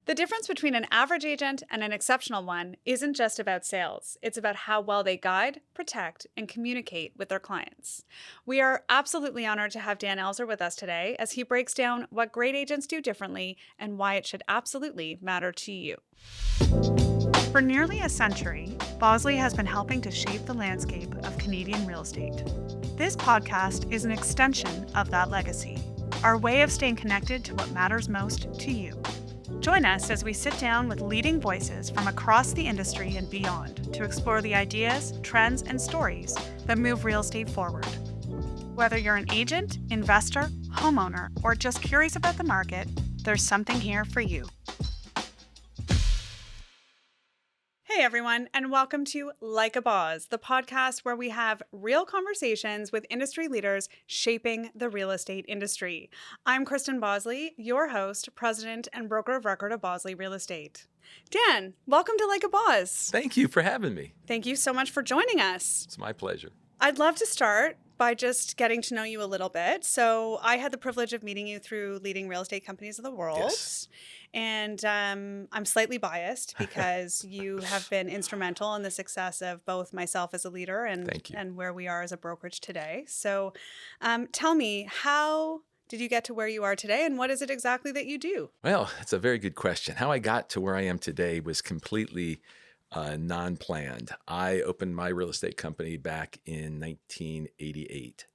The difference between an average agent and an exceptional one isn't just about sales. It's about how well they guide, protect, and communicate with their clients. We are absolutely honored to have Dan Elzer with us today as he breaks down what great agents do differently and why it should absolutely matter to you. For nearly a century, Bosley has been helping to shape the landscape of Canadian real estate. This podcast is an extension of that legacy, our way of staying connected to what matters most to you. Join us as we sit down with leading voices from across the industry and beyond to explore the ideas, trends, and stories that move real estate forward. Whether you're an agent, investor, homeowner, or just curious about the market, there's something here for you. Hey everyone, and welcome to Like a Boss, the podcast where we have real conversations with industry leaders shaping the real estate industry. I'm Christan Bosley, your host, president, and broker of record of Bosley Real Estate. Dan, welcome to Like a Boss. Thank you for having me. Thank you so much for joining us. It's my pleasure. I'd love to start by just getting to know you a little bit. So I had the privilege of meeting you through leading real estate companies of the world. Yes. And I'm slightly biased because you have been instrumental in the success of both myself as a leader and where we are as a brokerage today. So tell me, how did you get to where you are today, and what is it exactly that you do? Well, it's a very good question. How I got to where I am today was completely non-planned. I opened my real estate company back in 1988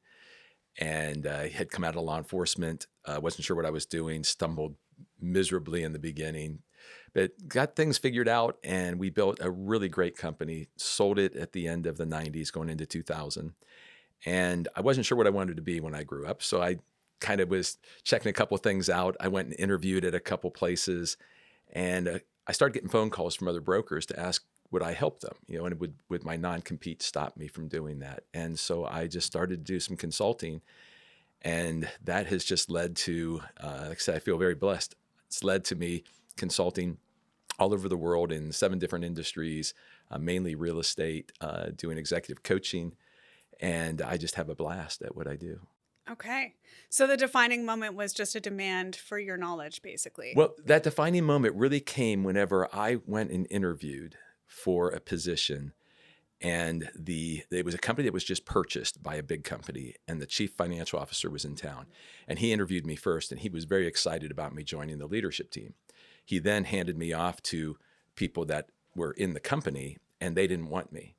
and had come out of law enforcement. Wasn't sure what I was doing, stumbled miserably in the beginning, but got things figured out, and we built a really great company, sold it at the end of the 90s going into 2000. And I wasn't sure what I wanted to be when I grew up, so I kind of was checking a couple of things out. I went and interviewed at a couple places, and I started getting phone calls from other brokers to ask would I help them, and would my non-compete stop me from doing that? And so I just started to do some consulting, and that has just led to, like I said, I feel very blessed. It's led to me consulting all over the world in 7 different industries, mainly real estate, doing executive coaching, and I just have a blast at what I do. Okay. So the defining moment was just a demand for your knowledge, basically. Well, that defining moment really came whenever I went and interviewed for a position, and it was a company that was just purchased by a big company, and the chief financial officer was in town, and he interviewed me first, and he was very excited about me joining the leadership team. He then handed me off to people that were in the company, and they didn't want me.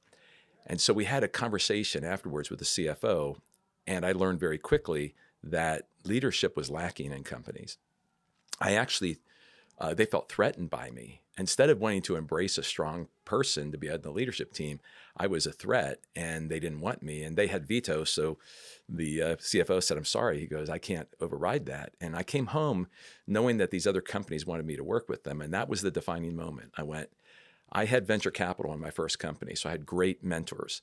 And so we had a conversation afterwards with the CFO, and I learned very quickly that leadership was lacking in companies. They felt threatened by me. Instead of wanting to embrace a strong person to be on the leadership team, I was a threat, and they didn't want me, and they had veto. So the CFO said, "I'm sorry." He goes, "I can't override that." And I came home knowing that these other companies wanted me to work with them, and that was the defining moment. I had venture capital in my first company, so I had great mentors.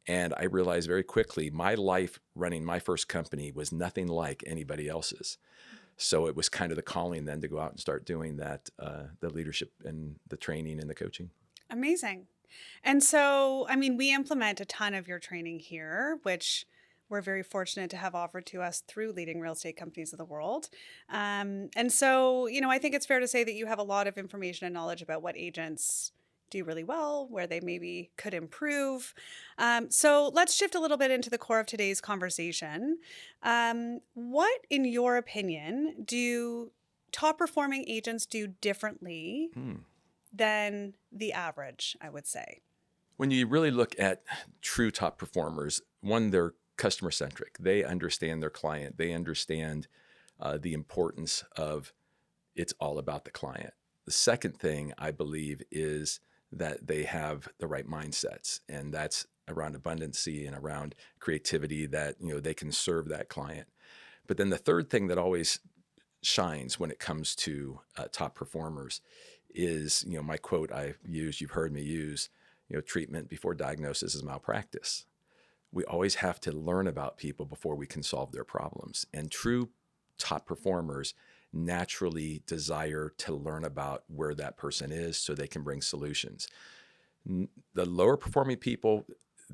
And I realized very quickly my life running my first company was nothing like anybody else's. So it was kind of the calling then to go out and start doing that, the leadership and the training and the coaching. Amazing. And so, we implement a ton of your training here, which we're very fortunate to have offered to us through leading real estate companies of the world. And so, I think it's fair to say that you have a lot of information and knowledge about what agents do really well, where they maybe could improve. So let's shift a little bit into the core of today's conversation. What, in your opinion, do top performing agents do differently than the average, I would say? When you really look at true top performers, one, they're customer centric. They understand their client. They understand the importance of it's all about the client. The second thing I believe is that they have the right mindsets, and that's around abundancy and around creativity, that they can serve that client. But then the third thing that always shines when it comes to top performers is my quote I use, you've heard me use, treatment before diagnosis is malpractice. We always have to learn about people before we can solve their problems, and true top performers naturally desire to learn about where that person is so they can bring solutions. The lower performing people,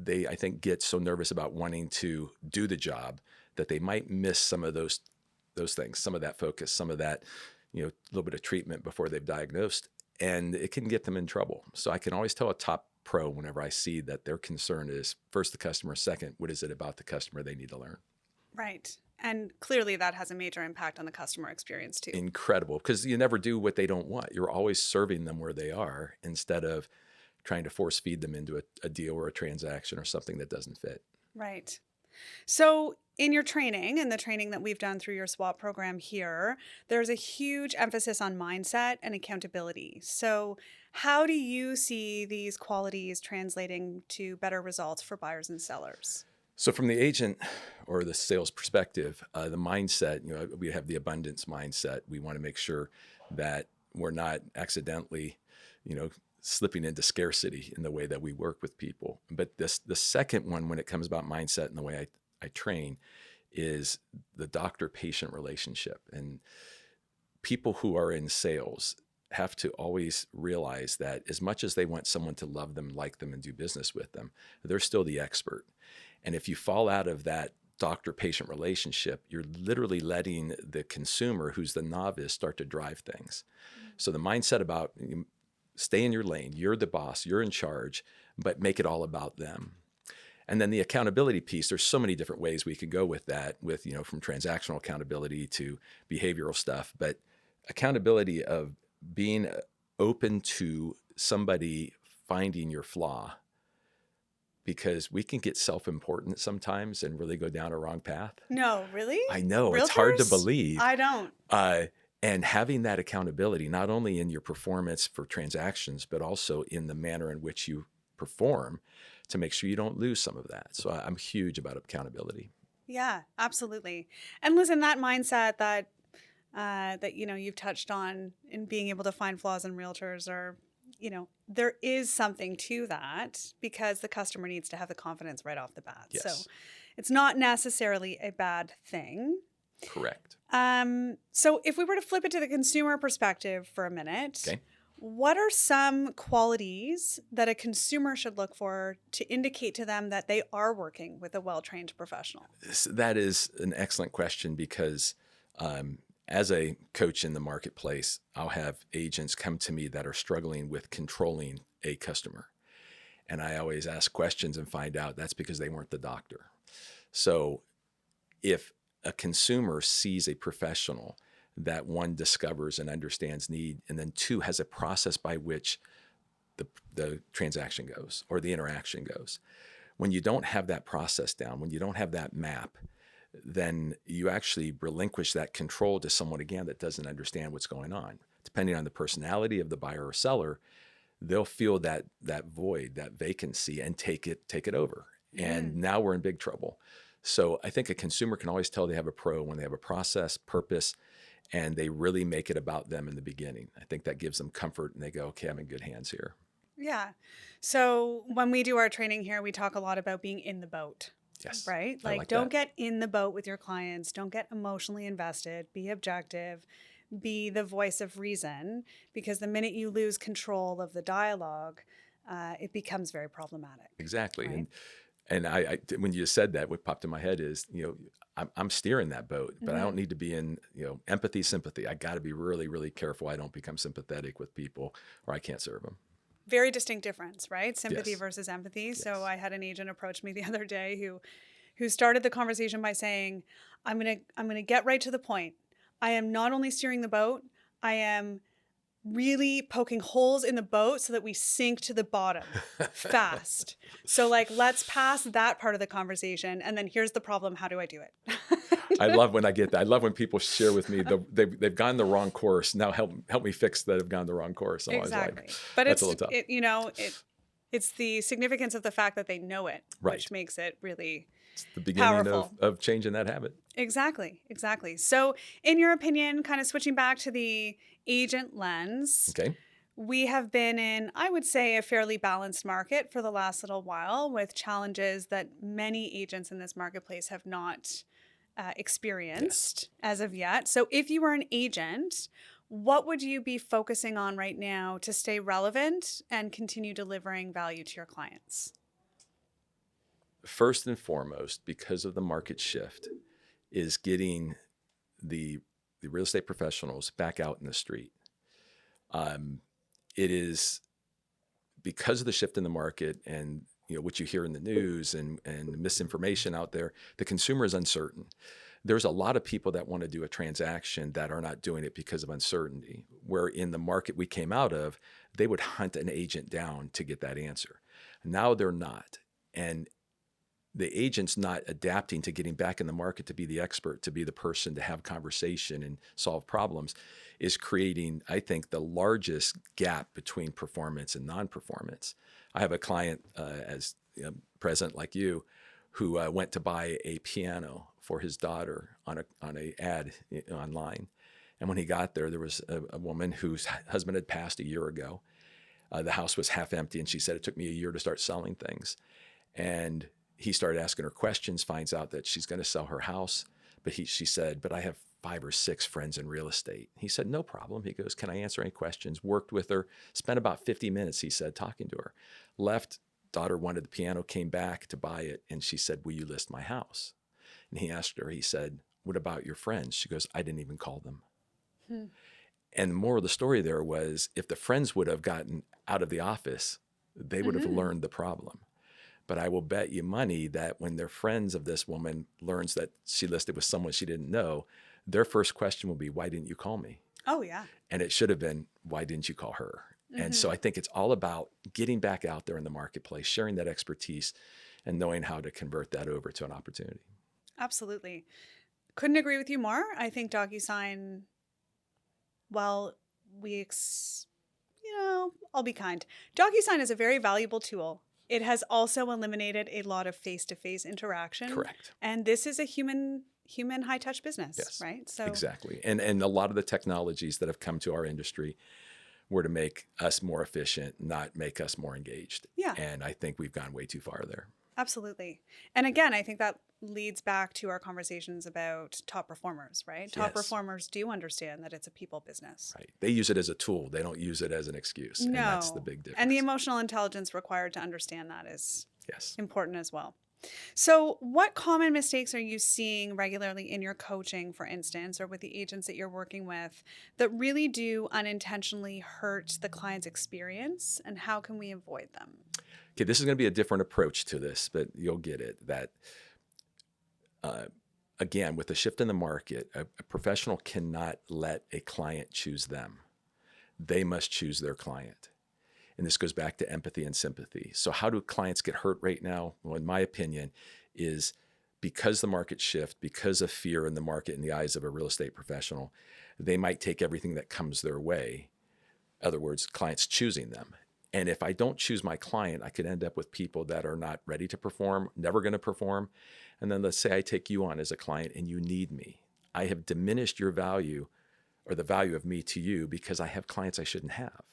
I think, get so nervous about wanting to do the job that they might miss some of those things, some of that focus, some of that a little bit of treatment before they've diagnosed, and it can get them in trouble. So I can always tell a top pro whenever I see that their concern is first the customer, second, what is it about the customer they need to learn? Right. And clearly that has a major impact on the customer experience too. Incredible, because you never do what they don't want. You're always serving them where they are instead of trying to force feed them into a deal or a transaction or something that doesn't fit. Right. So in your training and the training that we've done through your SWAT program here, there's a huge emphasis on mindset and accountability. So how do you see these qualities translating to better results for buyers and sellers? So from the agent or the sales perspective, the mindset, we have the abundance mindset. We want to make sure that we're not accidentally, slipping into scarcity in the way that we work with people. But the second one, when it comes about mindset and the way I train, is the doctor-patient relationship. And people who are in sales have to always realize that as much as they want someone to love them, like them, and do business with them, they're still the expert. And if you fall out of that doctor-patient relationship, you're literally letting the consumer, who's the novice, start to drive things. So the mindset about stay in your lane, you're the boss, you're in charge, but make it all about them. And then the accountability piece, there's so many different ways we could go with that, with, from transactional accountability to behavioral stuff, but accountability of being open to somebody finding your flaw, because we can get self-important sometimes and really go down a wrong path. No, really? I know. Realtors? It's hard to believe. I don't. And having that accountability, not only in your performance for transactions, but also in the manner in which you perform, to make sure you don't lose some of that. So I'm huge about accountability. Yeah, absolutely. And listen, that mindset that you've touched on in being able to find flaws in realtors, or there is something to that, because the customer needs to have the confidence right off the bat. Yes. So it's not necessarily a bad thing. Correct. So if we were to flip it to the consumer perspective for a minute, Okay. What are some qualities that a consumer should look for to indicate to them that they are working with a well-trained professional? That is an excellent question, because as a coach in the marketplace, I'll have agents come to me that are struggling with controlling a customer. And I always ask questions and find out that's because they weren't the doctor. So if a consumer sees a professional that, one, discovers and understands need, and then two, has a process by which the transaction goes or the interaction goes. When you don't have that process down, when you don't have that map, then you actually relinquish that control to someone, again, that doesn't understand what's going on. Depending on the personality of the buyer or seller, they'll feel that void, that vacancy, and take it over. And now we're in big trouble. So I think a consumer can always tell they have a pro when they have a process, purpose, and they really make it about them in the beginning. I think that gives them comfort, and they go, okay, I'm in good hands here. Yeah. So when we do our training here, we talk a lot about being in the boat. Yes. Right? Like don't get in the boat with your clients. Don't get emotionally invested. Be objective. Be the voice of reason, because the minute you lose control of the dialogue, it becomes very problematic. Exactly. Right? And I when you said that, what popped in my head is, I'm steering that boat, but I don't need to be in, empathy, sympathy. I got to be really, really careful I don't become sympathetic with people, or I can't serve them. Very distinct difference, right? Sympathy Yes. versus empathy. Yes. So I had an agent approach me the other day who started the conversation by saying, I'm gonna get right to the point. I am not only steering the boat, I am really poking holes in the boat so that we sink to the bottom fast. So let's pass that part of the conversation, and then here's the problem. How do I do it? I love when I get that. I love when people share with me they've gone the wrong course. Now help me fix that. Have gone the wrong course. So Exactly. I was like, But that's a little tough. it's the significance of the fact that they know it, Right. which makes it really It's the beginning powerful. of changing that habit. Exactly. So in your opinion, kind of switching back to the agent lens, Okay. we have been in, I would say, a fairly balanced market for the last little while, with challenges that many agents in this marketplace have not experienced as of yet. So if you were an agent, what would you be focusing on right now to stay relevant and continue delivering value to your clients? First and foremost, because of the market shift, is getting the the real estate professionals back out in the street. It is because of the shift in the market and what you hear in the news and the misinformation out there, the consumer is uncertain. There's a lot of people that want to do a transaction that are not doing it because of uncertainty, where in the market we came out of, they would hunt an agent down to get that answer. Now they're not. And the agent's not adapting to getting back in the market to be the expert, to be the person to have conversation and solve problems, is creating, I think, the largest gap between performance and non-performance. I have a client, as present like you, who went to buy a piano for his daughter on a ad online. And when he got there, there was a woman whose husband had passed a year ago. The house was half empty, and she said, it took me a year to start selling things. And he started asking her questions, finds out that she's going to sell her house. But she said, but I have 5 or 6 friends in real estate. He said, no problem. He goes, can I answer any questions? Worked with her, spent about 50 minutes, he said, talking to her. Left, daughter wanted the piano, came back to buy it. And she said, will you list my house? And he asked her, he said, what about your friends? She goes, I didn't even call them. And the moral of the story there was, if the friends would have gotten out of the office, they would have learned the problem. But I will bet you money that when their friends of this woman learns that she listed with someone she didn't know, their first question will be, why didn't you call me? Oh, yeah. And it should have been, why didn't you call her? And so I think it's all about getting back out there in the marketplace, sharing that expertise, and knowing how to convert that over to an opportunity. Absolutely. Couldn't agree with you more. I think DocuSign, well, I'll be kind. DocuSign is a very valuable tool. It has also eliminated a lot of face-to-face interaction. Correct. And this is a human high-touch business, Yes, right? So exactly. And a lot of the technologies that have come to our industry were to make us more efficient, not make us more engaged. Yeah. And I think we've gone way too far there. Absolutely. And again, I think that leads back to our conversations about top performers, right? Top performers do understand that it's a people business. Right. They use it as a tool. They don't use it as an excuse. And that's the big difference. And the emotional intelligence required to understand that is yes, important as well. So what common mistakes are you seeing regularly in your coaching, for instance, or with the agents that you're working with that really do unintentionally hurt the client's experience, and how can we avoid them? Okay, this is going to be a different approach to this, but you'll get it. That, again, with the shift in the market, a professional cannot let a client choose them. They must choose their client. And this goes back to empathy and sympathy. So how do clients get hurt right now? Well, in my opinion, is because the market shift, because of fear in the market in the eyes of a real estate professional, they might take everything that comes their way. In other words, clients choosing them. And if I don't choose my client, I could end up with people that are not ready to perform, never going to perform. And then let's say I take you on as a client and you need me. I have diminished your value or the value of me to you because I have clients I shouldn't have.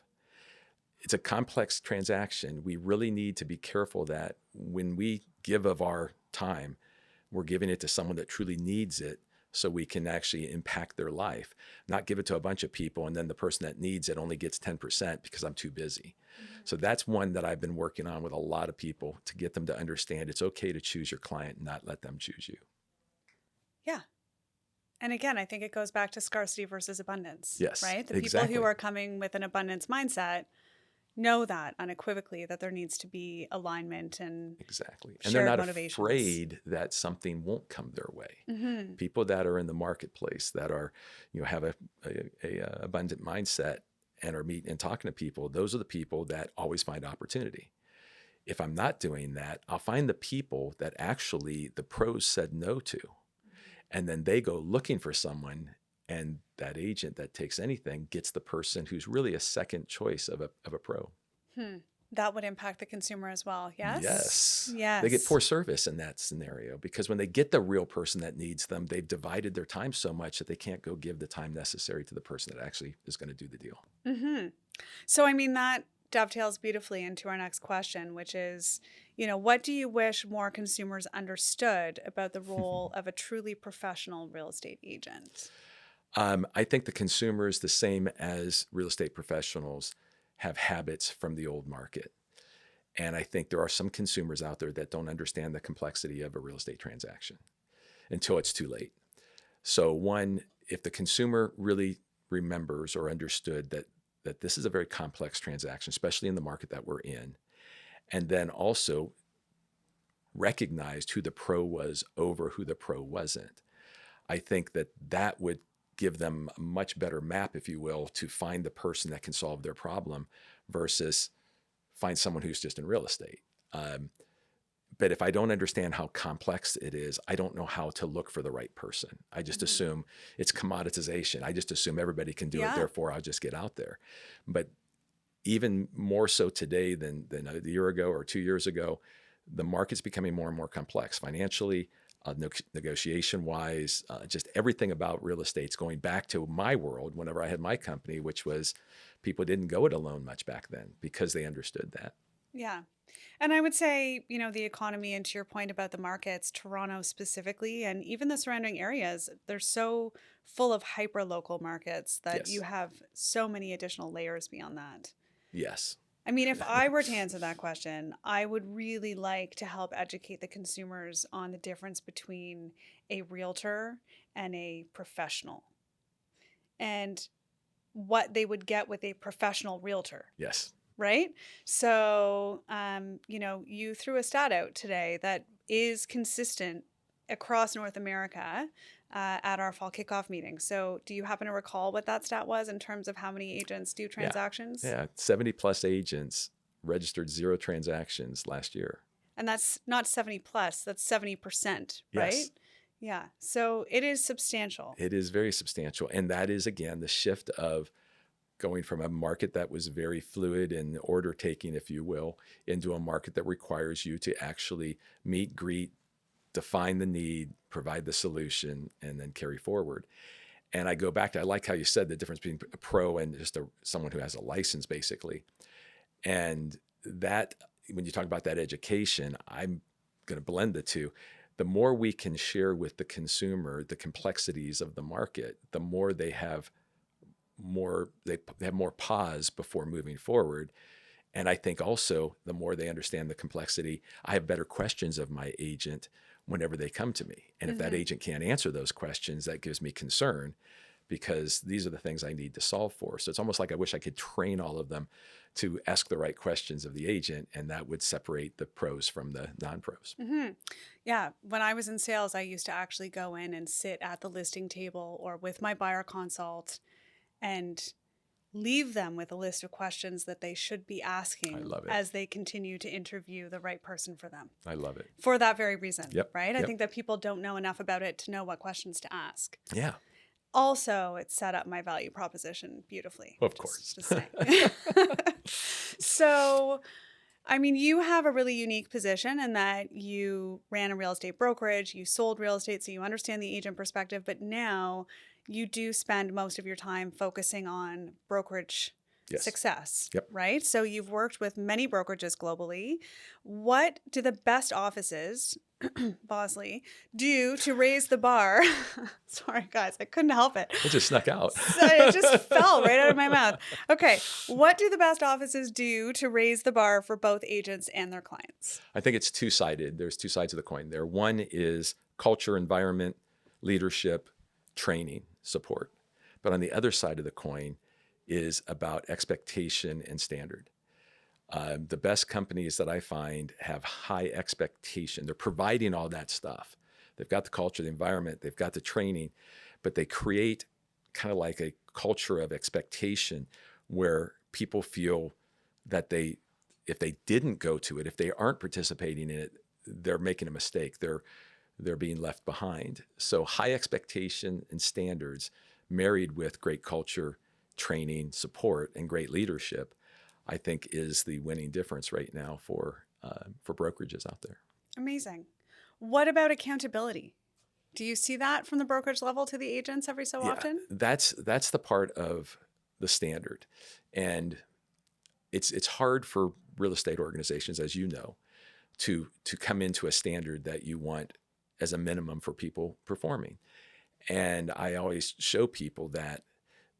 It's a complex transaction. We really need to be careful that when we give of our time, we're giving it to someone that truly needs it so we can actually impact their life, not give it to a bunch of people and then the person that needs it only gets 10% because I'm too busy. So that's one that I've been working on with a lot of people to get them to understand it's okay to choose your client and not let them choose you. Yeah. And again, I think it goes back to scarcity versus abundance. Yes, right? The exactly. people who are coming with an abundance mindset know that unequivocally, that there needs to be alignment and exactly. And they're not motivations. afraid that something won't come their way. People that are in the marketplace that are, have a abundant mindset and are meeting and talking to people, those are the people that always find opportunity. If I'm not doing that, I'll find the people that actually the pros said no to. And then they go looking for someone, and that agent that takes anything gets the person who's really a second choice of a pro. That would impact the consumer as well. Yes. Yes. Yes. They get poor service in that scenario because when they get the real person that needs them, they've divided their time so much that they can't go give the time necessary to the person that actually is going to do the deal. So, I mean, that dovetails beautifully into our next question, which is, what do you wish more consumers understood about the role of a truly professional real estate agent? I think the consumers, the same as real estate professionals, have habits from the old market. And I think there are some consumers out there that don't understand the complexity of a real estate transaction until it's too late. So one, if the consumer really remembers or understood that this is a very complex transaction, especially in the market that we're in, and then also recognized who the pro was over who the pro wasn't, I think that would give them a much better map, if you will, to find the person that can solve their problem versus find someone who's just in real estate. But if I don't understand how complex it is, I don't know how to look for the right person. I just assume it's commoditization. I just assume everybody can do it, therefore I'll just get out there. But even more so today than a year ago or 2 years ago, the market's becoming more and more complex financially, negotiation-wise, just everything about real estate's going back to my world whenever I had my company, which was people didn't go it alone much back then because they understood that. Yeah. And I would say, the economy, and to your point about the markets, Toronto specifically, and even the surrounding areas, they're so full of hyper-local markets that you have so many additional layers beyond that. Yes. I mean, if I were to answer that question, I would really like to help educate the consumers on the difference between a realtor and a professional and what they would get with a professional realtor. Yes. Right? So, you threw a stat out today that is consistent across North America at our fall kickoff meeting. So do you happen to recall what that stat was in terms of how many agents do transactions? Yeah. 70 plus agents registered 0 transactions last year. And that's not 70 plus, that's 70%, right? Yes. Yeah. So it is substantial. It is very substantial. And that is, again, the shift of going from a market that was very fluid and order taking, if you will, into a market that requires you to actually meet, greet, define the need, provide the solution, and then carry forward. And I go back to, I like how you said the difference between a pro and just someone who has a license, basically. And that, when you talk about that education, I'm going to blend the two. The more we can share with the consumer the complexities of the market, the more they have more pause before moving forward. And I think also the more they understand the complexity, I have better questions of my agent whenever they come to me. And if that agent can't answer those questions, that gives me concern because these are the things I need to solve for. So it's almost like I wish I could train all of them to ask the right questions of the agent, and that would separate the pros from the non-pros. Yeah. When I was in sales, I used to actually go in and sit at the listing table or with my buyer consult and leave them with a list of questions that they should be asking as they continue to interview the right person for them. I love it. For that very reason, right? Yep. I think that people don't know enough about it to know what questions to ask. Yeah. Also, it set up my value proposition beautifully. Of course. Just saying. So, I mean, you have a really unique position in that you ran a real estate brokerage, you sold real estate, so you understand the agent perspective, but now you do spend most of your time focusing on brokerage success, right? So you've worked with many brokerages globally. What do the best offices, Bosley, do to raise the bar? Sorry, guys, I couldn't help it. It just snuck out. It just fell right out of my mouth. Okay, what do the best offices do to raise the bar for both agents and their clients? I think it's two-sided. There's two sides of the coin there. One is culture, environment, leadership, training, support. But on the other side of the coin is about expectation and standard. The best companies that I find have high expectation. They're providing all that stuff. They've got the culture, the environment, they've got the training, but they create kind of like a culture of expectation where people feel that if they didn't go to it, if they aren't participating in it, they're making a mistake. They're being left behind. So high expectation and standards married with great culture, training, support, and great leadership, I think is the winning difference right now for brokerages out there. Amazing. What about accountability? Do you see that from the brokerage level to the agents every so often? That's the part of the standard. And it's hard for real estate organizations, as you know, to come into a standard that you want as a minimum for people performing. And I always show people that,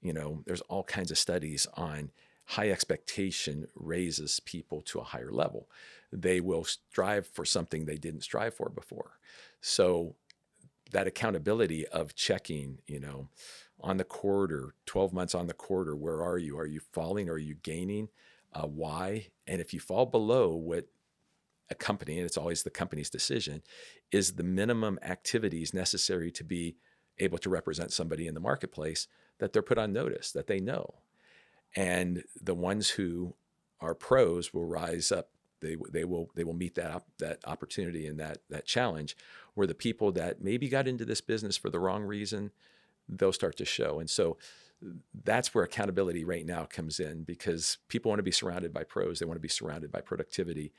there's all kinds of studies on high expectation raises people to a higher level. They will strive for something they didn't strive for before. So that accountability of checking, on the quarter, 12 months on the quarter, where are you? Are you falling? Are you gaining? Why? And if you fall below what a company, and it's always the company's decision, is the minimum activities necessary to be able to represent somebody in the marketplace, that they're put on notice, that they know. And the ones who are pros will rise up. They will meet that opportunity and that challenge, where the people that maybe got into this business for the wrong reason, they'll start to show. And so that's where accountability right now comes in, because people want to be surrounded by pros. They want to be surrounded by productivity,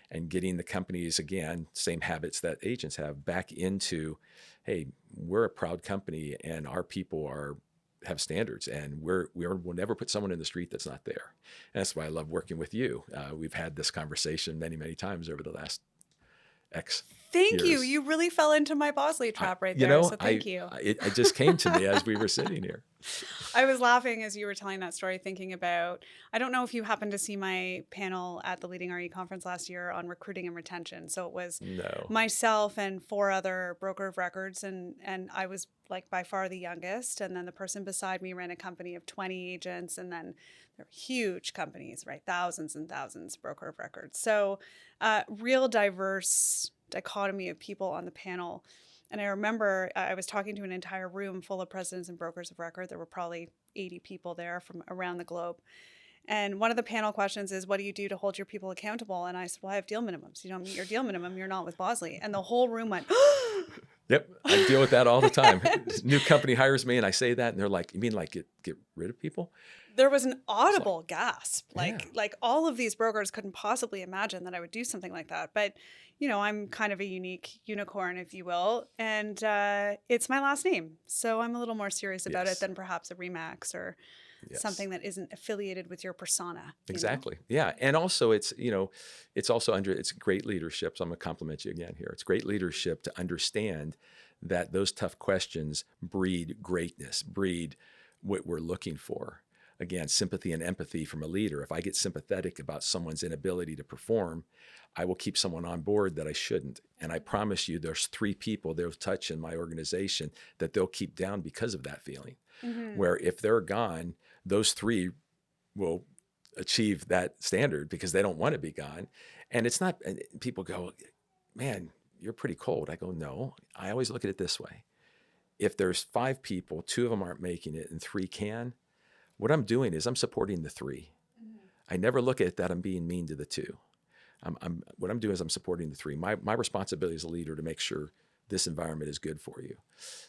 and getting the companies, again, same habits that agents have, back into, hey, we're a proud company and our people have standards, and we'll never put someone in the street that's not there. And that's why I love working with you. We've had this conversation many, many times over the last X Thank you. years. You really fell into my Bosley trap right there. So thank you. It just came to me as we were sitting here. I was laughing as you were telling that story, thinking about, I don't know if you happened to see my panel at the Leading RE conference last year on recruiting and retention. So it was myself and 4 other broker of records, and I was like by far the youngest. And then the person beside me ran a company of 20 agents, and then they're huge companies, right? Thousands and thousands broker of records. So real diverse dichotomy of people on the panel. And I remember I was talking to an entire room full of presidents and brokers of record. There were probably 80 people there from around the globe. And one of the panel questions is, what do you do to hold your people accountable? And I said, well, I have deal minimums. You don't meet your deal minimum, you're not with Bosley. And the whole room went, Yep, I deal with that all the time. New company hires me and I say that, and they're like, you mean like get rid of people? There was an audible gasp. Like all of these brokers couldn't possibly imagine that I would do something like that. But, I'm kind of a unique unicorn, if you will. And it's my last name. So I'm a little more serious about it than perhaps a Remax or something that isn't affiliated with your persona. Exactly. Yeah. And also it's also it's great leadership. So I'm going to compliment you again here. It's great leadership to understand that those tough questions breed greatness, breed what we're looking for. Again, sympathy and empathy from a leader. If I get sympathetic about someone's inability to perform, I will keep someone on board that I shouldn't. And I promise you, there's 3 people they'll touch in my organization that they'll keep down because of that feeling. Mm-hmm. Where if they're gone, those 3 will achieve that standard because they don't want to be gone. And it's not, and people go, man, you're pretty cold. I go, no, I always look at it this way. If there's 5 people, 2 of them aren't making it and 3 can, what I'm doing is I'm supporting the 3. Mm-hmm. I never look at that I'm being mean to the 2. What I'm doing is I'm supporting the 3. My responsibility as a leader to make sure this environment is good for you.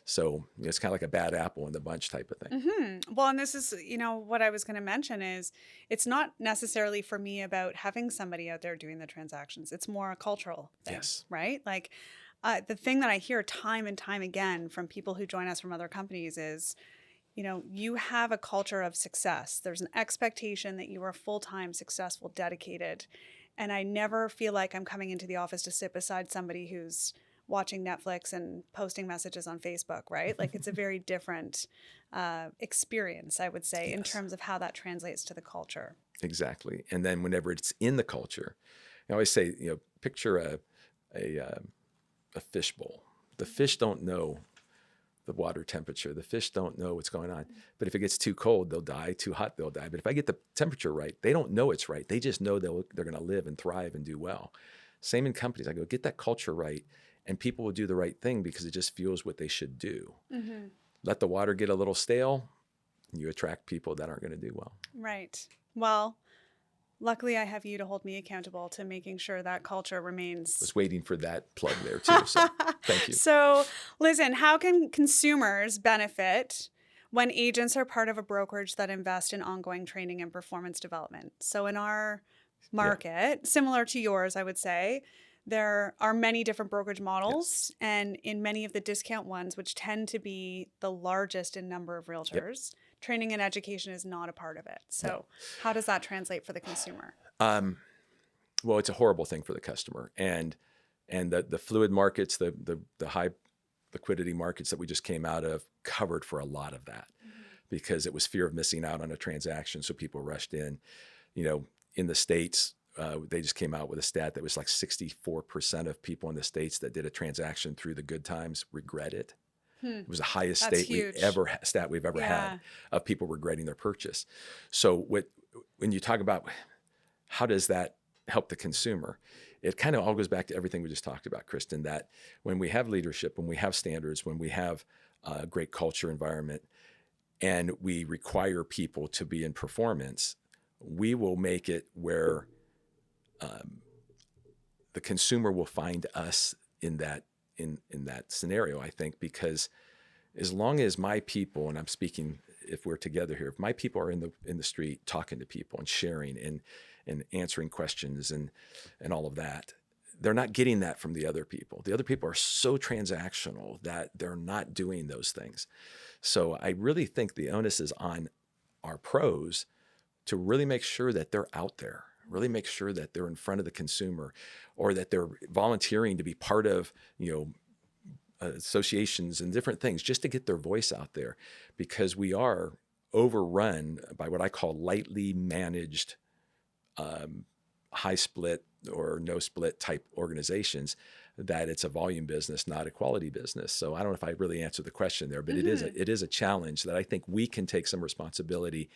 So it's kind of like a bad apple in the bunch type of thing. Mm-hmm. Well, and this is, what I was going to mention is it's not necessarily for me about having somebody out there doing the transactions. It's more a cultural thing, right? Like the thing that I hear time and time again from people who join us from other companies is, you have a culture of success. There's an expectation that you are full-time, successful, dedicated. And I never feel like I'm coming into the office to sit beside somebody who's watching Netflix and posting messages on Facebook, right? Like it's a very different experience, I would say, in terms of how that translates to the culture. Exactly. And then whenever it's in the culture, I always say, picture a fishbowl. The fish don't know the water temperature. The fish don't know what's going on. But if it gets too cold, they'll die. Too hot, they'll die. But if I get the temperature right, they don't know it's right. They just know they're going to live and thrive and do well. Same in companies. I go, get that culture right, and people will do the right thing because it just feels what they should do. Mm-hmm. Let the water get a little stale, and you attract people that aren't going to do well. Right. Well, luckily I have you to hold me accountable to making sure that culture remains. I was waiting for that plug there too. So thank you. So listen, how can consumers benefit when agents are part of a brokerage that invest in ongoing training and performance development? So in our market, similar to yours, I would say, there are many different brokerage models, and in many of the discount ones, which tend to be the largest in number of realtors, training and education is not a part of it. So how does that translate for the consumer? Well, it's a horrible thing for the customer. And the fluid markets, the high liquidity markets that we just came out of covered for a lot of that because it was fear of missing out on a transaction. So people rushed in. In the States, they just came out with a stat that was like 64% of people in the States that did a transaction through the good times regret it. It was the highest That's stat huge. we've ever Yeah. had of people regretting their purchase. So when you talk about how does that help the consumer, it kind of all goes back to everything we just talked about, Christan, that when we have leadership, when we have standards, when we have a great culture environment, and we require people to be in performance, we will make it where the consumer will find us in that scenario, I think, because as long as my people, and I'm speaking if we're together here, if my people are in the street talking to people and sharing and answering questions and all of that, they're not getting that from the other people. The other people are so transactional that they're not doing those things. So I really think the onus is on our pros to really make sure that they're out there, really make sure that they're in front of the consumer, or that they're volunteering to be part of, associations and different things just to get their voice out there, because we are overrun by what I call lightly managed, high split or no split type organizations, that it's a volume business, not a quality business. So I don't know if I really answered the question there, but it is a challenge that I think we can take some responsibility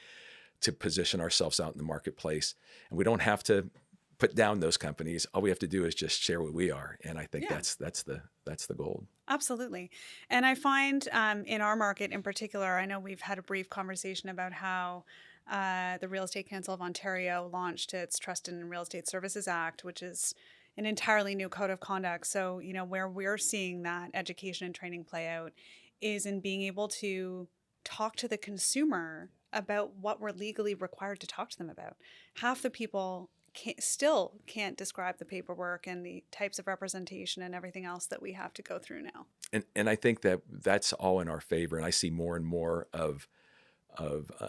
to position ourselves out in the marketplace. And we don't have to put down those companies. All we have to do is just share what we are. And I think that's the goal. Absolutely. And I find in our market in particular, I know we've had a brief conversation about how the Real Estate Council of Ontario launched its Trust in Real Estate Services Act, which is an entirely new code of conduct. So, where we're seeing that education and training play out is in being able to talk to the consumer about what we're legally required to talk to them about. Half the people still can't describe the paperwork and the types of representation and everything else that we have to go through now. And I think that that's all in our favor. And I see more and more of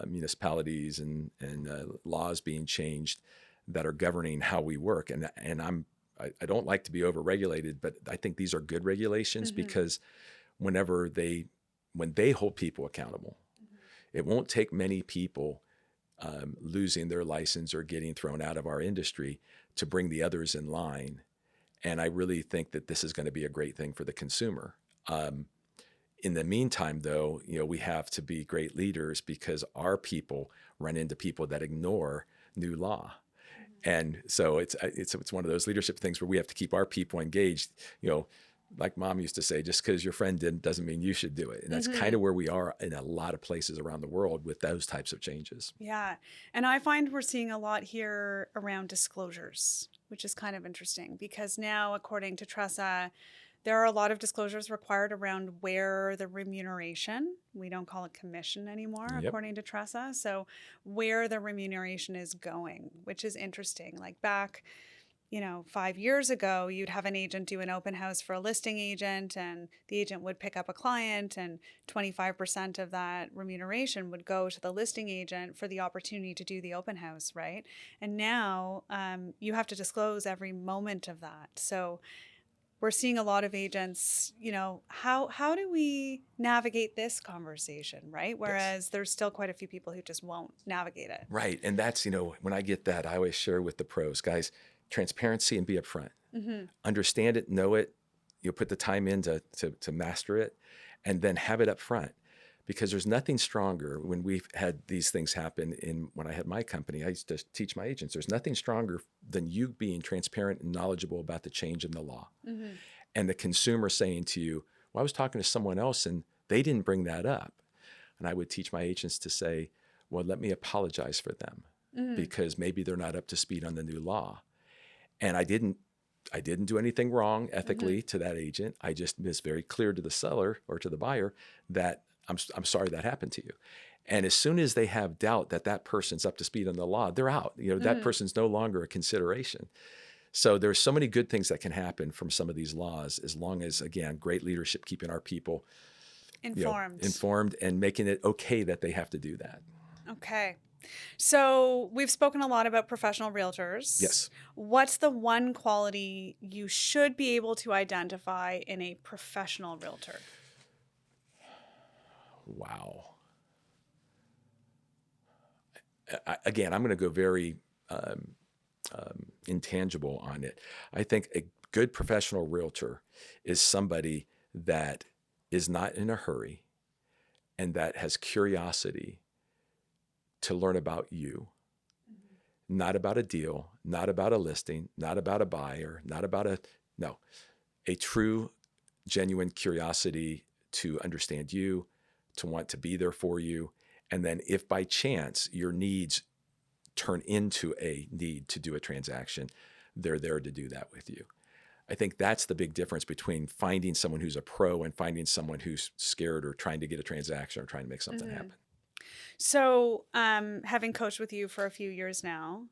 municipalities and laws being changed that are governing how we work. And I don't like to be overregulated, but I think these are good regulations, because when they hold people accountable, it won't take many people losing their license or getting thrown out of our industry to bring the others in line. And I really think that this is going to be a great thing for the consumer. In the meantime, though, we have to be great leaders, because our people run into people that ignore new law. And so it's one of those leadership things where we have to keep our people engaged. Like Mom used to say, just because your friend didn't doesn't mean you should do it. And that's kind of where we are in a lot of places around the world with those types of changes. Yeah. And I find we're seeing a lot here around disclosures, which is kind of interesting, because now, according to TRESA, there are a lot of disclosures required around where the remuneration, we don't call it commission anymore, according to TRESA. So where the remuneration is going, which is interesting. Like back, 5 years ago, you'd have an agent do an open house for a listing agent, and the agent would pick up a client, and 25% of that remuneration would go to the listing agent for the opportunity to do the open house, right? And now you have to disclose every moment of that. So we're seeing a lot of agents, how do we navigate this conversation, right? Whereas there's still quite a few people who just won't navigate it. Right. And that's, when I get that, I always share with the pros, guys, transparency and be upfront. Understand it, know it, put the time in to master it, and then have it up front. Because there's nothing stronger when we've had these things happen. When I had my company, I used to teach my agents, there's nothing stronger than you being transparent and knowledgeable about the change in the law. And the consumer saying to you, well, I was talking to someone else and they didn't bring that up. And I would teach my agents to say, well, let me apologize for them, because maybe they're not up to speed on the new law. And I didn't do anything wrong ethically to that agent. I just was very clear to the seller or to the buyer that I'm sorry that happened to you. And as soon as they have doubt that that person's up to speed on the law, they're out. That person's no longer a consideration. So there's so many good things that can happen from some of these laws, as long as, again, great leadership, keeping our people informed and making it okay that they have to do that. Okay. So we've spoken a lot about professional realtors. Yes. What's the one quality you should be able to identify in a professional realtor? Wow. Again, I'm going to go very intangible on it. I think a good professional realtor is somebody that is not in a hurry and that has curiosity to learn about you, not about a deal, not about a listing, not about a buyer, not about a true, genuine curiosity to understand you, to want to be there for you. And then if by chance your needs turn into a need to do a transaction, they're there to do that with you. I think that's the big difference between finding someone who's a pro and finding someone who's scared or trying to get a transaction or trying to make something happen. So, having coached with you for a few years now,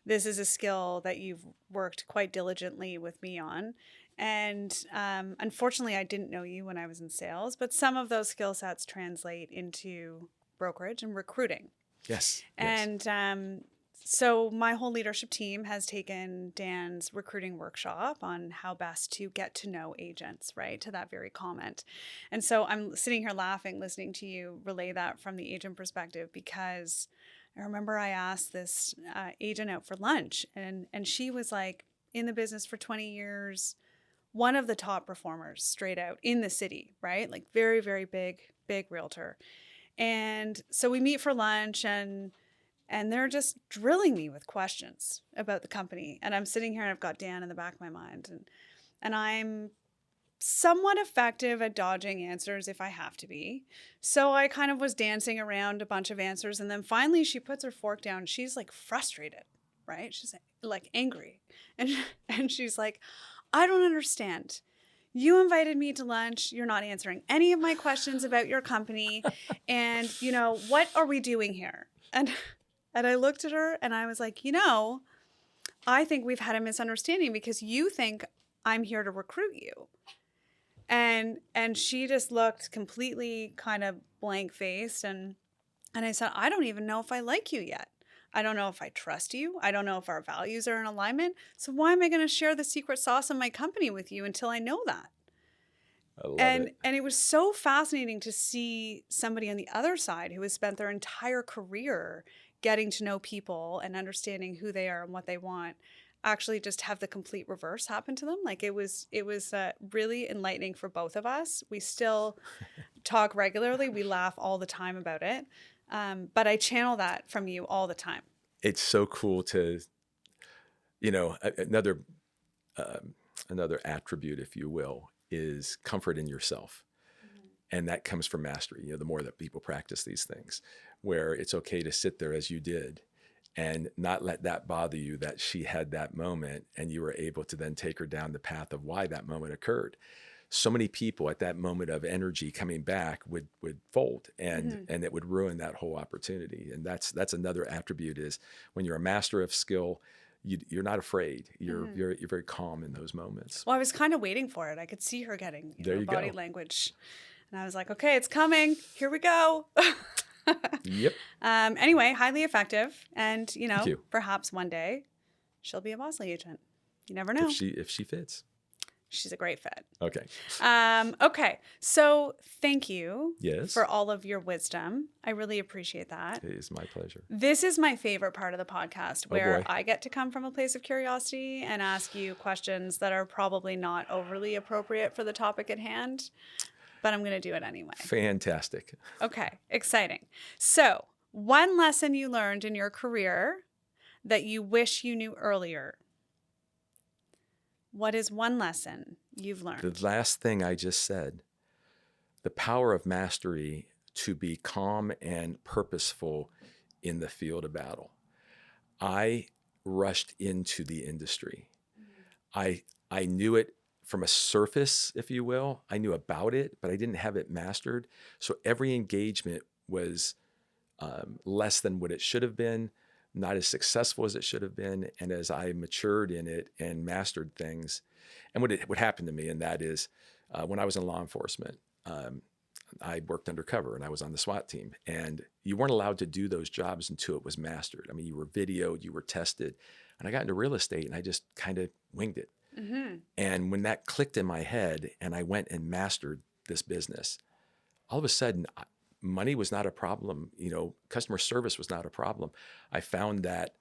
this is a skill that you've worked quite diligently with me on. And unfortunately, I didn't know you when I was in sales, but some of those skill sets translate into brokerage and recruiting. Yes. And so my whole leadership team has taken Dan's recruiting workshop on how best to get to know agents, right? To that very comment. And so I'm sitting here laughing, listening to you relay that from the agent perspective, because I remember I asked this agent out for lunch, and she was like in the business for 20 years, one of the top performers straight out in the city, right? Like very, very big realtor. And so we meet for lunch, and they're just drilling me with questions about the company. And I'm sitting here and I've got Dan in the back of my mind. And I'm somewhat effective at dodging answers if I have to be. So I kind of was dancing around a bunch of answers. And then finally she puts her fork down. She's like frustrated, right? She's like angry. And she's like, I don't understand. You invited me to lunch. You're not answering any of my questions about your company. And, what are we doing here? And I looked at her and I was like, I think we've had a misunderstanding because you think I'm here to recruit you. And she just looked completely kind of blank faced. And I said, I don't even know if I like you yet. I don't know if I trust you. I don't know if our values are in alignment. So why am I going to share the secret sauce of my company with you until I know that? I love it. And it was so fascinating to see somebody on the other side who has spent their entire career getting to know people and understanding who they are and what they want, actually just have the complete reverse happen to them. Like it was really enlightening for both of us. We still talk regularly. We laugh all the time about it. But I channel that from you all the time. It's so cool to, another attribute, if you will, is comfort in yourself. And that comes from mastery. The more that people practice these things, where it's okay to sit there as you did and not let that bother you, that she had that moment and you were able to then take her down the path of why that moment occurred. So many people at that moment of energy coming back would fold and it would ruin that whole opportunity. And that's another attribute, is when you're a master of skill, you're not afraid. You're very calm in those moments. Well, I was kind of waiting for it. I could see her getting body go. language. And I was like, okay, it's coming. Here we go. Yep. Anyway, highly effective. And, Thank you. perhaps one day she'll be a Bosley agent. You never know. If she fits. She's a great fit. Okay. Okay. So thank you Yes. for all of your wisdom. I really appreciate that. It is my pleasure. This is my favorite part of the podcast, where boy. I get to come from a place of curiosity and ask you questions that are probably not overly appropriate for the topic at hand, but I'm going to do it anyway. Fantastic. Okay. Exciting. So, one lesson you learned in your career that you wish you knew earlier. What is one lesson you've learned? The last thing I just said, the power of mastery to be calm and purposeful in the field of battle. I rushed into the industry. I knew it from a surface, if you will. I knew about it, but I didn't have it mastered. So every engagement was less than what it should have been, not as successful as it should have been. And as I matured in it and mastered things, and what happened to me, and that is when I was in law enforcement, I worked undercover and I was on the SWAT team, and you weren't allowed to do those jobs until it was mastered. I mean, you were videoed, you were tested, and I got into real estate and I just kind of winged it. And when that clicked in my head and I went and mastered this business, all of a sudden, money was not a problem. Customer service was not a problem. I found that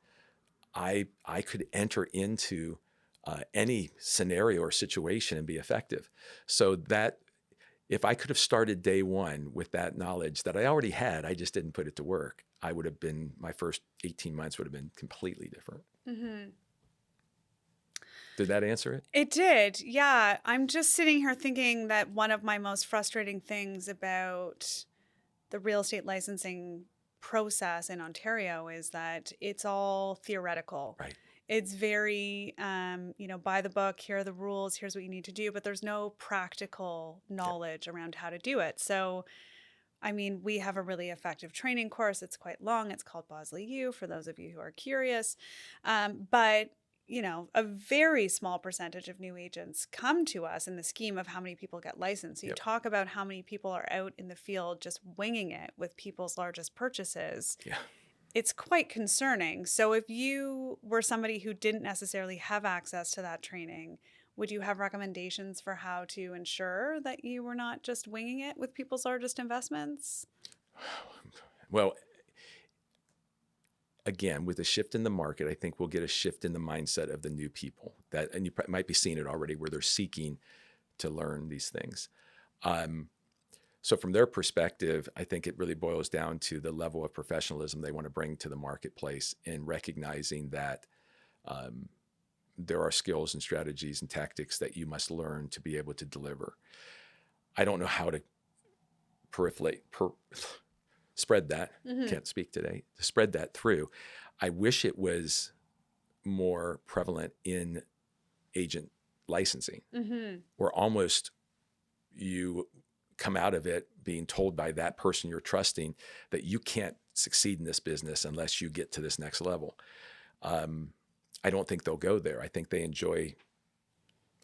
I could enter into any scenario or situation and be effective. So that if I could have started day one with that knowledge that I already had, I just didn't put it to work, I would have been, my first 18 months would have been completely different. Mm-hmm. Did that answer it? It did. Yeah. I'm just sitting here thinking that one of my most frustrating things about the real estate licensing process in Ontario is that it's all theoretical. Right. It's very, by the book, here are the rules, here's what you need to do, but there's no practical knowledge around how to do it. So, I mean, we have a really effective training course. It's quite long. It's called Bosley U, for those of you who are curious. But a very small percentage of new agents come to us in the scheme of how many people get licensed. You talk about how many people are out in the field just winging it with people's largest purchases. Yeah. It's quite concerning. So if you were somebody who didn't necessarily have access to that training, would you have recommendations for how to ensure that you were not just winging it with people's largest investments? Well, again, with a shift in the market, I think we'll get a shift in the mindset of the new people and you might be seeing it already, where they're seeking to learn these things. So from their perspective, I think it really boils down to the level of professionalism they want to bring to the marketplace, and recognizing that there are skills and strategies and tactics that you must learn to be able to deliver. I don't know how to spread that. Mm-hmm. Can't speak today. To spread that through. I wish it was more prevalent in agent licensing, Mm-hmm. where almost you come out of it being told by that person you're trusting that you can't succeed in this business unless you get to this next level. I don't think they'll go there. I think they enjoy.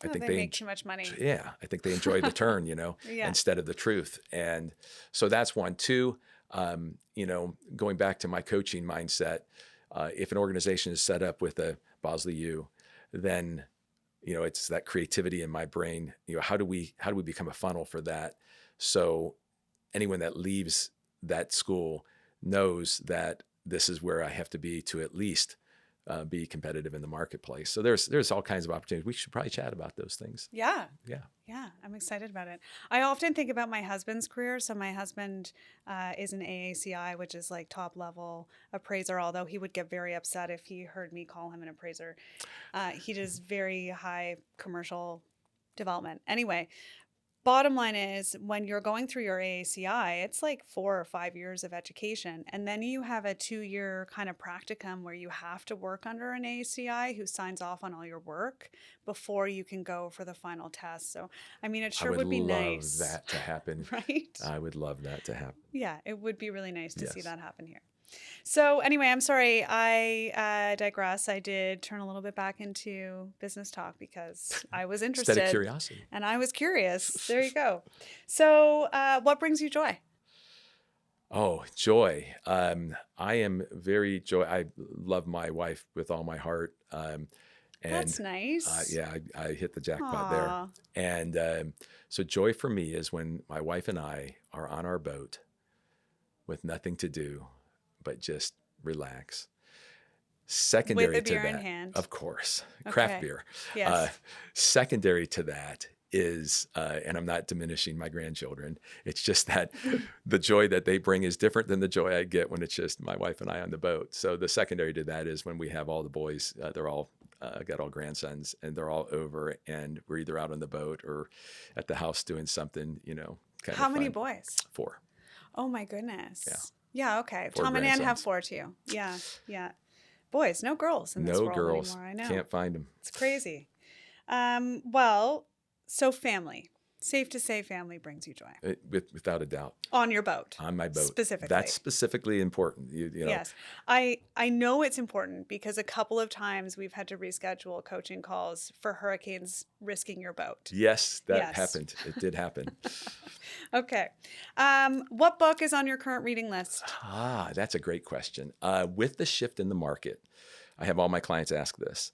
I think they make too much money. Yeah, I think they enjoy the turn, Yeah. instead of the truth. And so that's one. Two, going back to my coaching mindset, if an organization is set up with a Bosley U, then it's that creativity in my brain. How do we become a funnel for that? So anyone that leaves that school knows that this is where I have to be to at least be competitive in the marketplace. So there's all kinds of opportunities. We should probably chat about those things. Yeah. Yeah. Yeah, I'm excited about it. I often think about my husband's career. So my husband is an AACI, which is like top level appraiser, although he would get very upset if he heard me call him an appraiser. He does very high commercial development. Anyway, bottom line is, when you're going through your AACI, it's like 4 or 5 years of education. And then you have a 2-year kind of practicum where you have to work under an AACI who signs off on all your work before you can go for the final test. So, I mean, it sure would be nice. I would love that to happen. Right? I would love that to happen. Yeah, it would be really nice to see Yes. that happen here. So anyway, I'm sorry, I digress. I did turn a little bit back into business talk because I was interested. Instead of curiosity. And I was curious. There you go. So what brings you joy? Oh, joy. I am very I love my wife with all my heart. And That's nice. yeah, I hit the jackpot Aw. there. And so joy for me is when my wife and I are on our boat with nothing to do but just relax. Secondary With a to beer that, in hand. of course, Okay. craft beer. Yes. Secondary to that is, and I'm not diminishing my grandchildren, it's just that the joy that they bring is different than the joy I get when it's just my wife and I on the boat. So the secondary to that is when we have all the boys, they're all got all grandsons, and they're all over, and we're either out on the boat or at the house doing something, kind How of many fun. boys? 4. Oh my goodness. Yeah. Yeah, okay. 4 Tom and Ann have grandsons. 4 too. Yeah, yeah. Boys, no girls in this No world girls. anymore. I know. Can't find them. It's crazy. Well, so family. Safe to say family brings you joy. Without a doubt. On your boat. On my boat. Specifically. That's specifically important. You know. Yes. I know it's important because a couple of times we've had to reschedule coaching calls for hurricanes risking your boat. Yes, that Yes. happened. It did happen. Okay. What book is on your current reading list? That's a great question. With the shift in the market, I have all my clients ask this.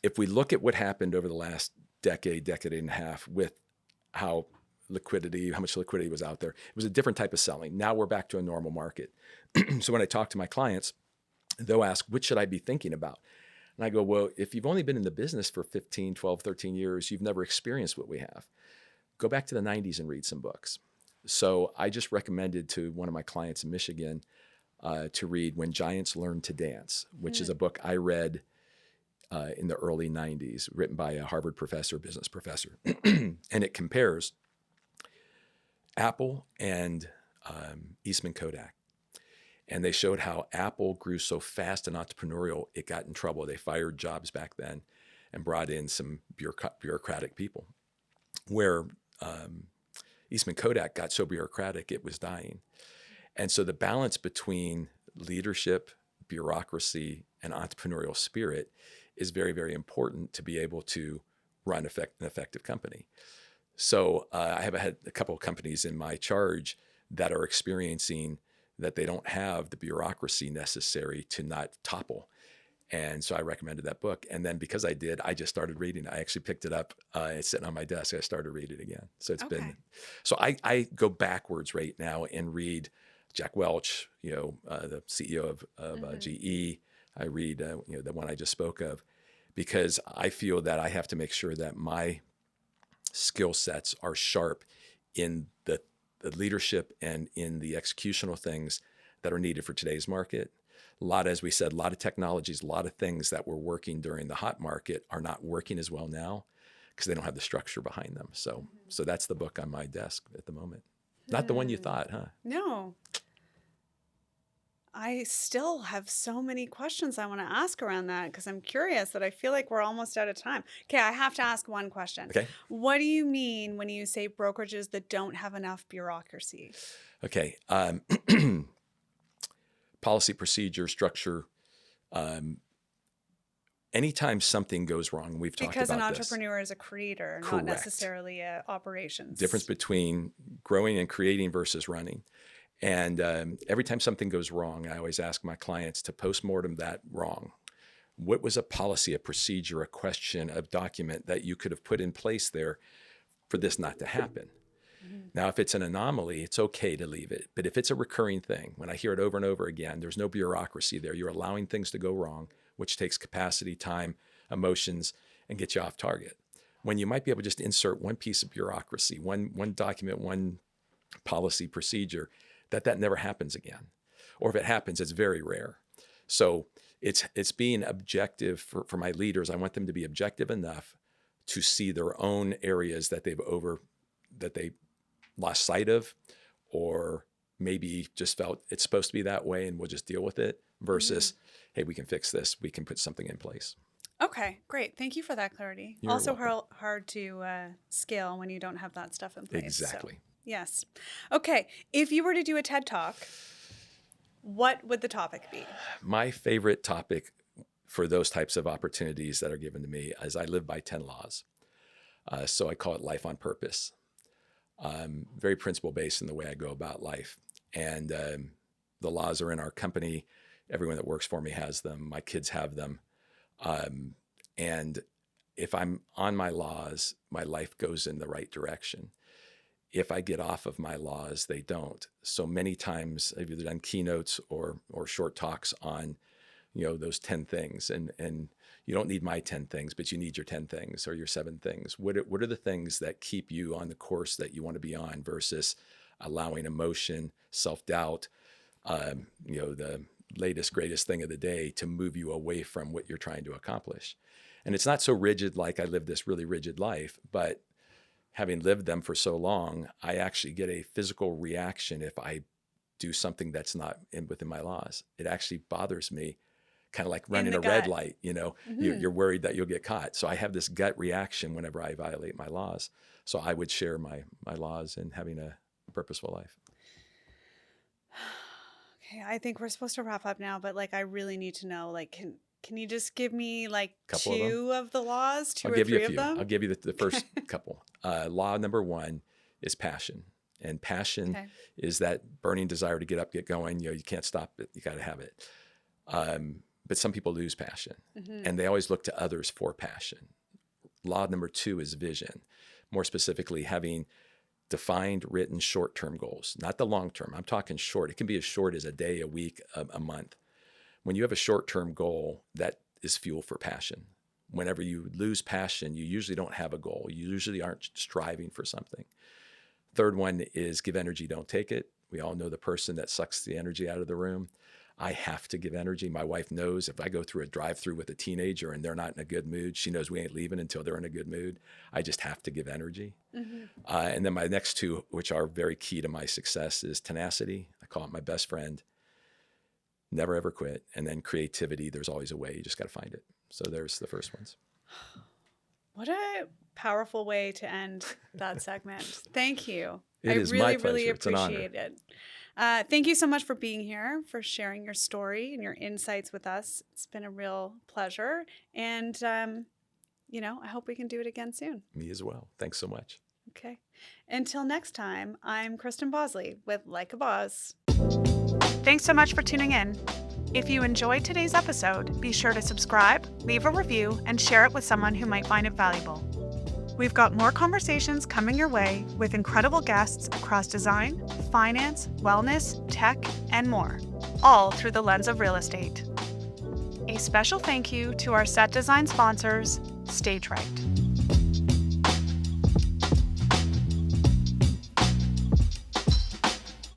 If we look at what happened over the last decade and a half with how much liquidity was out there, it was a different type of selling. Now we're back to a normal market. So when I talk to my clients, they'll ask, what should I be thinking about? And I go, well, if you've only been in the business for 15, 12, 13 years, you've never experienced what we have. Go back to the 90s and read some books. So I just recommended to one of my clients in Michigan to read When Giants Learn to Dance, which is a book I read in the early 90s, written by a Harvard professor, business professor. And it compares Apple and Eastman Kodak. And they showed how Apple grew so fast and entrepreneurial, it got in trouble. They fired Jobs back then and brought in some bureaucratic people. Where Eastman Kodak got so bureaucratic, it was dying. And so the balance between leadership, bureaucracy, and entrepreneurial spirit is very, very important to be able to run an effective company. So I have had a couple of companies in my charge that are experiencing that they don't have the bureaucracy necessary to not topple. And so I recommended that book. And then because I did, I just started reading it. I actually picked it up. It's sitting on my desk. I started reading it again. So it's been, so I go backwards right now and read Jack Welch, the CEO of GE. I read, the one I just spoke of, because I feel that I have to make sure that my skill sets are sharp in the leadership and in the executional things that are needed for today's market. A lot, as we said, a lot of technologies, a lot of things that were working during the hot market are not working as well now because they don't have the structure behind them. So that's the book on my desk at the moment. Not the one you thought, huh? No. I still have so many questions I want to ask around that because I'm curious that I feel like we're almost out of time. Okay, I have to ask one question. Okay. What do you mean when you say brokerages that don't have enough bureaucracy? Okay. Policy, procedure, structure. Anytime something goes wrong, we've talked about this. Because an entrepreneur is a creator, Correct. not necessarily a operations. Difference between growing and creating versus running. And every time something goes wrong, I always ask my clients to postmortem that wrong. What was a policy, a procedure, a question, a document that you could have put in place there for this not to happen? Now, if it's an anomaly, it's okay to leave it. But if it's a recurring thing, when I hear it over and over again, there's no bureaucracy there. You're allowing things to go wrong, which takes capacity, time, emotions, and get you off target. When you might be able to just insert one piece of bureaucracy, one document, one policy, procedure, that never happens again. Or if it happens, it's very rare. So it's being objective for my leaders. I want them to be objective enough to see their own areas that they lost sight of, or maybe just felt it's supposed to be that way and we'll just deal with it, versus, hey, we can fix this. We can put something in place. Okay, great. Thank you for that clarity. You're also welcome. hard to scale when you don't have that stuff in place. Exactly. So, yes. Okay, if you were to do a TED Talk, what would the topic be? My favorite topic for those types of opportunities that are given to me is I live by 10 laws. So I call it life on purpose. Very principle-based in the way I go about life. And the laws are in our company. Everyone that works for me has them. My kids have them. And if I'm on my laws, my life goes in the right direction. If I get off of my laws, they don't. So many times I've either done keynotes or short talks on, those 10 things. And you don't need my 10 things, but you need your 10 things or your 7 things. What are the things that keep you on the course that you want to be on versus allowing emotion, self-doubt, the latest, greatest thing of the day to move you away from what you're trying to accomplish. And it's not so rigid like I live this really rigid life, but having lived them for so long, I actually get a physical reaction if I do something that's not within my laws. It actually bothers me, kind of like running a red light, you're worried that you'll get caught. So I have this gut reaction whenever I violate my laws. So I would share my laws and having a purposeful life. Okay, I think we're supposed to wrap up now, but I really need to know, can you just give me Couple two of the laws, two I'll or give you three a of few. them? I'll give you the first couple. Law number 1 is passion. And passion is that burning desire to get up, get going. You can't stop it. You got to have it. But some people lose passion, and they always look to others for passion. Law number 2 is vision. More specifically, having defined, written, short-term goals, not the long-term. I'm talking short. It can be as short as a day, a week, a month. When you have a short-term goal, that is fuel for passion. Whenever you lose passion, you usually don't have a goal. You usually aren't striving for something. Third one is give energy, don't take it. We all know the person that sucks the energy out of the room. I have to give energy. My wife knows if I go through a drive-through with a teenager and they're not in a good mood, she knows we ain't leaving until they're in a good mood. I just have to give energy. And then my next two, which are very key to my success, is tenacity. I call it my best friend. Never, ever quit. And then creativity. There's always a way. You just got to find it. So there's the first ones. What a powerful way to end that segment. Thank you. It is my pleasure. Really It's an honor. appreciate it. Thank you so much for being here, for sharing your story and your insights with us. It's been a real pleasure. And, I hope we can do it again soon. Me as well. Thanks so much. Okay. Until next time, I'm Christan Bosley with Like a Boss. Thanks so much for tuning in. If you enjoyed today's episode, be sure to subscribe, leave a review, and share it with someone who might find it valuable. We've got more conversations coming your way with incredible guests across design, finance, wellness, tech, and more, all through the lens of real estate. A special thank you to our set design sponsors, Stage Right.